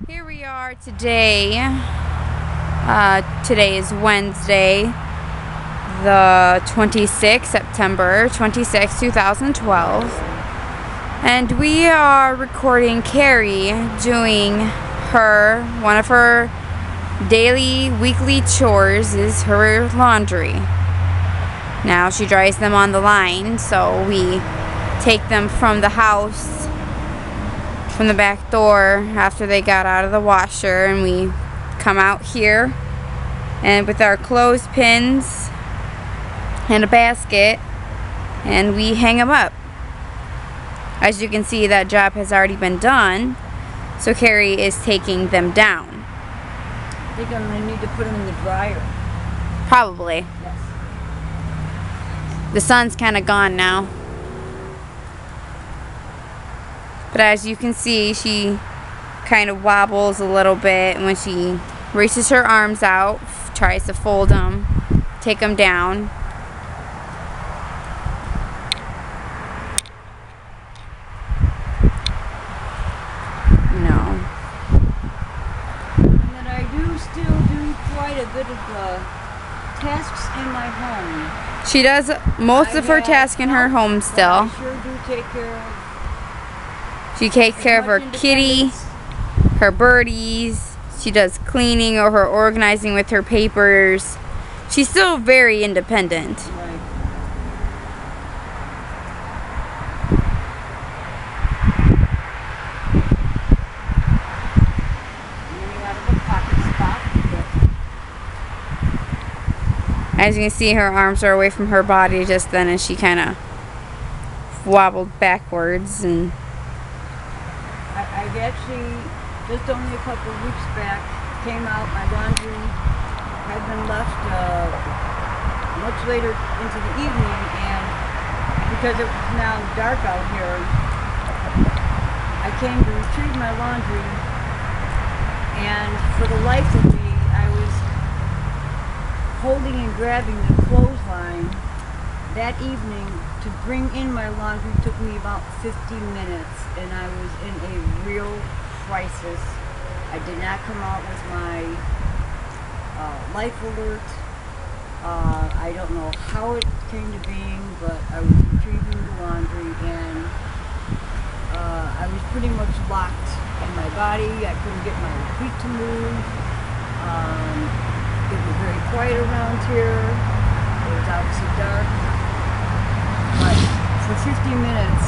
Here we are today. Today is Wednesday, the 26th, September 26, 2012. And we are recording Carrie doing one of her daily, weekly chores is her laundry. Now she dries them on the line, so we take them from the house, from the back door after they got out of the washer, and we come out here and with our clothespins and a basket, and we hang them up. As you can see, that job has already been done, so Carrie is taking them down. I think I'm going to need to put them in the dryer. Probably. Yes. The sun's kind of gone now. But as you can see, she kind of wobbles a little bit when she reaches her arms out, tries to fold them, take them down. And then I do still do quite a bit of tasks in my home. She does most of her tasks in her home still. I sure do take care of. She takes care of her kitty, her birdies. She does cleaning or her organizing with her papers. She's still very independent. Right. Running out of a pocket spot. As you can see, her arms are away from her body just then, and she kind of wobbled backwards. And I actually, just only a couple of weeks back, came out. My laundry had been left much later into the evening, and because it was now dark out here, I came to retrieve my laundry, and for the life of me, I was holding and grabbing the clothesline. That evening, to bring in my laundry took me about 50 minutes, and I was in a real crisis. I did not come out with my life alert. I don't know how it came to being, but I was retrieving the laundry, and I was pretty much locked in my body. I couldn't get my feet to move. It was very quiet around here. It was obviously dark. But for 50 minutes,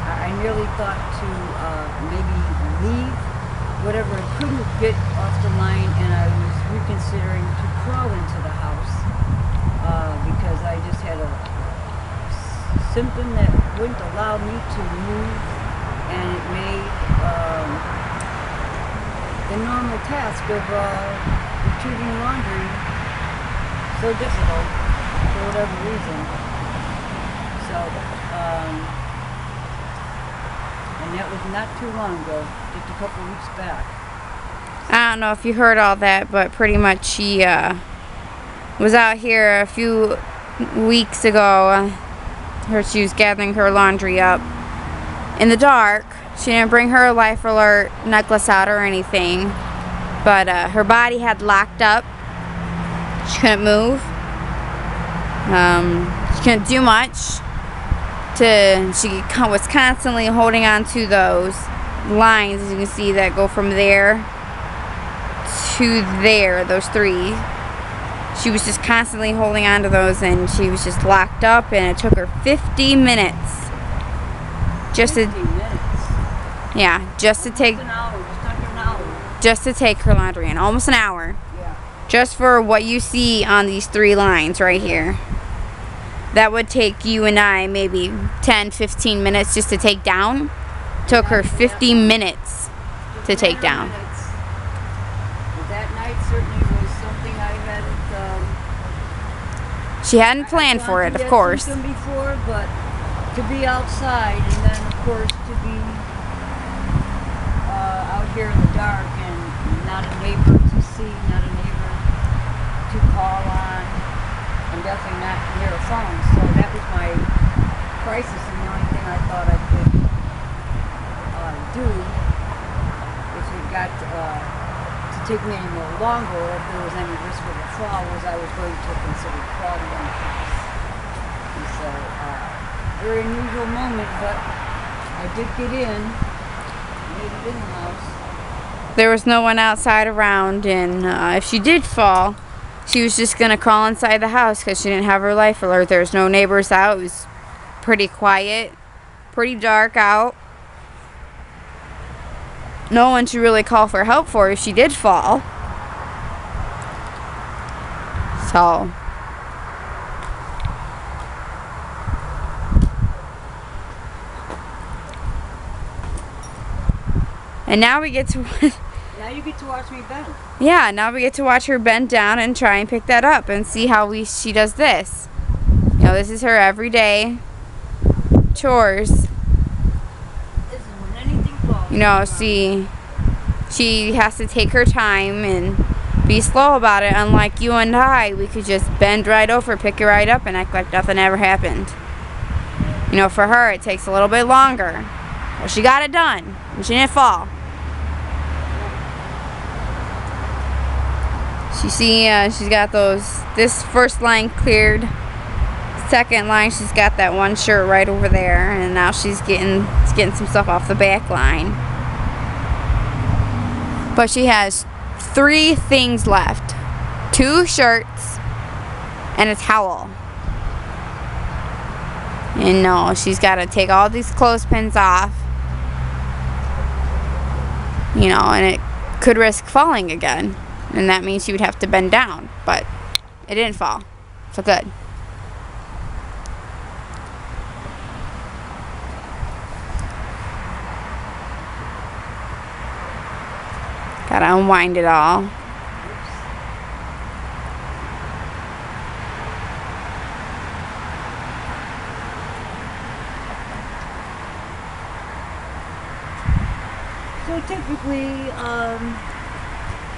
I nearly thought to maybe leave whatever I couldn't get off the line, and I was reconsidering to crawl into the house because I just had a symptom that wouldn't allow me to move, and it made the normal task of retrieving laundry so difficult for whatever reason. So, and that was not too long ago, just a couple of weeks back. I don't know if you heard all that, but pretty much she was out here a few weeks ago. She was gathering her laundry up in the dark. She didn't bring her life alert necklace out or anything, but her body had locked up. She couldn't move. She couldn't do much. She was constantly holding on to those lines, as you can see, that go from there to there, those three. She was just constantly holding on to those, and she was just locked up, and it took her 50 minutes. Just to, 50 minutes? yeah, just to take, An hour, just under an hour. just to take her laundry in, almost an hour. Yeah. Just for what you see on these three lines right here. That would take you and I maybe 10-15 minutes just to take down. Took her 50 minutes to take down. But that night certainly was something I hadn't. She hadn't planned for it, of course. I've gone before, but to be outside, and then of course to be out here in the dark, and not a neighbor to see, not a neighbor to call on, and definitely not near a phone. So that was my crisis, and the only thing I thought I could do take me any more longer, or if there was any risk of a fall, was I was going to consider crawling in the house. And so, very unusual moment, but I did get in, made it in the house. There was no one outside around, and if she did fall, she was just going to crawl inside the house because she didn't have her life alert. There was no neighbors out. It was pretty quiet, pretty dark out. No one should really call for help for her if she did fall. So, and now we get to Now you get to watch me bend. yeah, now we get to watch her bend down and try and pick that up and see how she does this. You know, this is her everyday chores. This is when anything falls. You know, she has to take her time and be slow about it. Unlike you and I, we could just bend right over, pick it right up, and act like nothing ever happened. You know, for her, it takes a little bit longer. Well, she got it done, and she didn't fall. She's got this first line cleared. Second line, she's got that one shirt right over there, and now she's getting some stuff off the back line. But she has 3 things left: 2 shirts and a towel. And no, she's got to take all these clothespins off. You know, and it could risk falling again. And that means she would have to bend down. But it didn't fall. So good. Gotta unwind it all. So typically,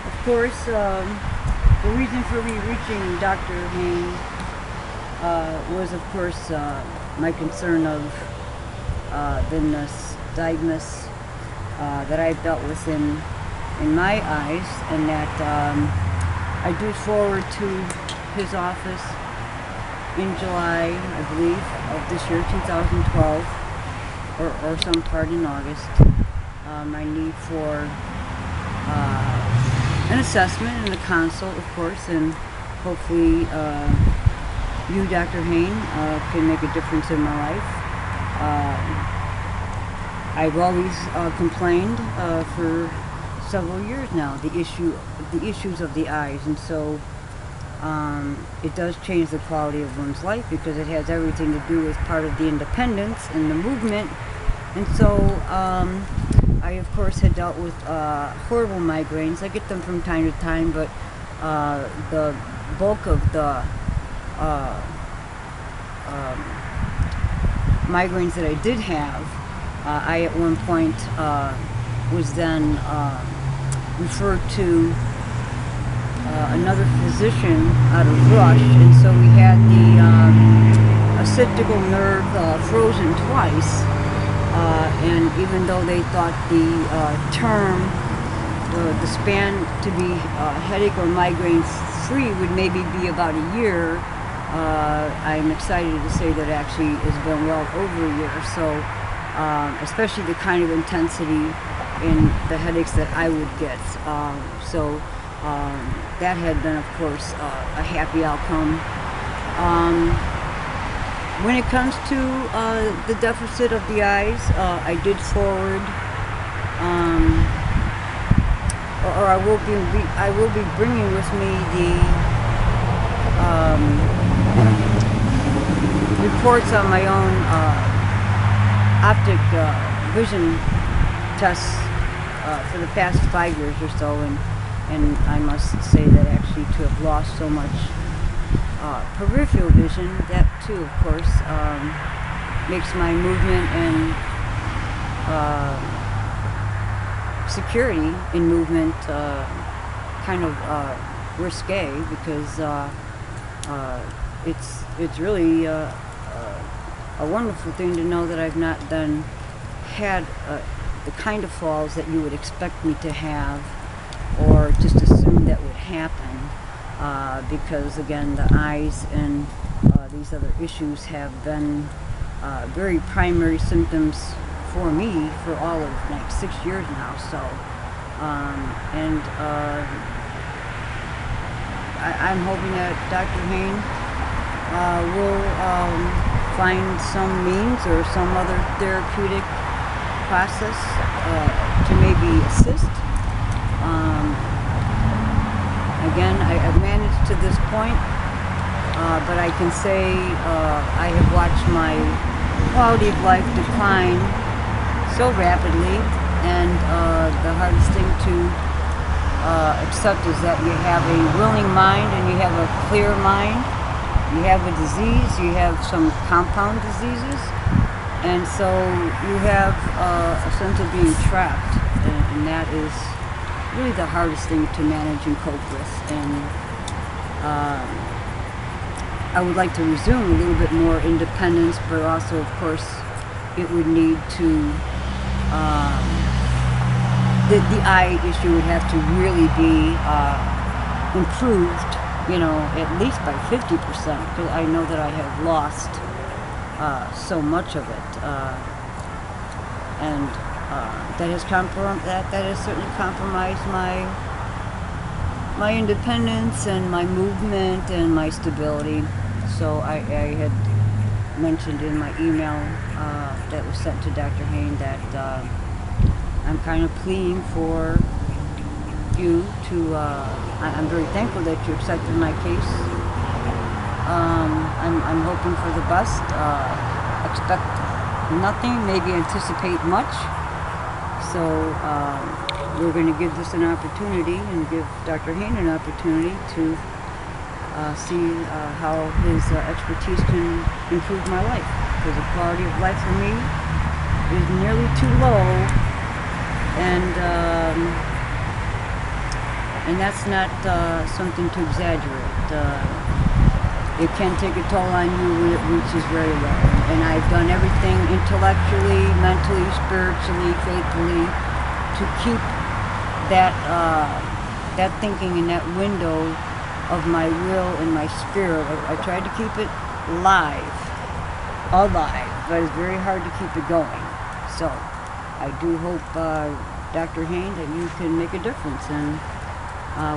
of course, the reason for me reaching Dr. Hain was, of course, my concern of the nystagmus that I've dealt with in my eyes, and that I did forward to his office in July, I believe, of this year, 2012, or some part in August. My need for an assessment and a consult, of course, and hopefully you, Dr. Hain, can make a difference in my life. I've always complained for several years now the issues of the eyes, and so it does change the quality of one's life because it has everything to do with part of the independence and the movement. And so I, of course, had dealt with horrible migraines. I get them from time to time, but the bulk of the migraines that I did have, I at one point was then referred to another physician out of Rush, and so we had the occipital nerve frozen twice. And even though they thought the term, the span to be headache or migraine free would maybe be about a year, I'm excited to say that actually it's been well over a year. So especially the kind of intensity in the headaches that I would get. So that had been, of course, a happy outcome. When it comes to the deficit of the eyes, I did forward, or I will be bringing with me the reports on my own optic vision tests for the past 5 years or so, and I must say that actually to have lost so much peripheral vision, that too, of course, makes my movement and security in movement kind of risque, because it's really a wonderful thing to know that I've not then had the kind of falls that you would expect me to have, or or just assumed that would happen, because again, the eyes and these other issues have been very primary symptoms for me for all of like 6 years now. So, I'm hoping that Dr. Hain will find some means or some other therapeutic process to maybe assist. Again, I've managed to this point, but I can say I have watched my quality of life decline so rapidly, and the hardest thing to accept is that you have a willing mind and you have a clear mind. You have a disease, you have some compound diseases, and so you have a sense of being trapped, and that is really the hardest thing to manage and cope with. And I would like to resume a little bit more independence, but also, of course, it would need to, the eye issue would have to really be improved, you know, at least by 50%, because I know that I have lost so much of it, and that has certainly compromised my independence and my movement and my stability. So I had mentioned in my email that was sent to Dr. Hain that I'm kind of pleading for you to, I'm very thankful that you accepted my case. I'm hoping for the best. Expect nothing, maybe anticipate much. So we're going to give this an opportunity and give Dr. Hain an opportunity to see how his expertise can improve my life. Because the quality of life for me is nearly too low, and that's not something to exaggerate. It can take a toll on you when it reaches very low. And I've done everything intellectually, mentally, spiritually, faithfully to keep that thinking in that window of my will and my spirit. I tried to keep it alive, but it's very hard to keep it going. So I do hope, Dr. Hain, that you can make a difference, and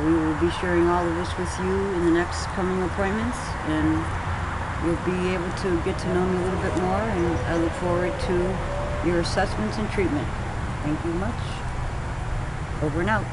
we will be sharing all of this with you in the next coming appointments, and you'll be able to get to know me a little bit more, and I look forward to your assessments and treatment. Thank you much. Over and out.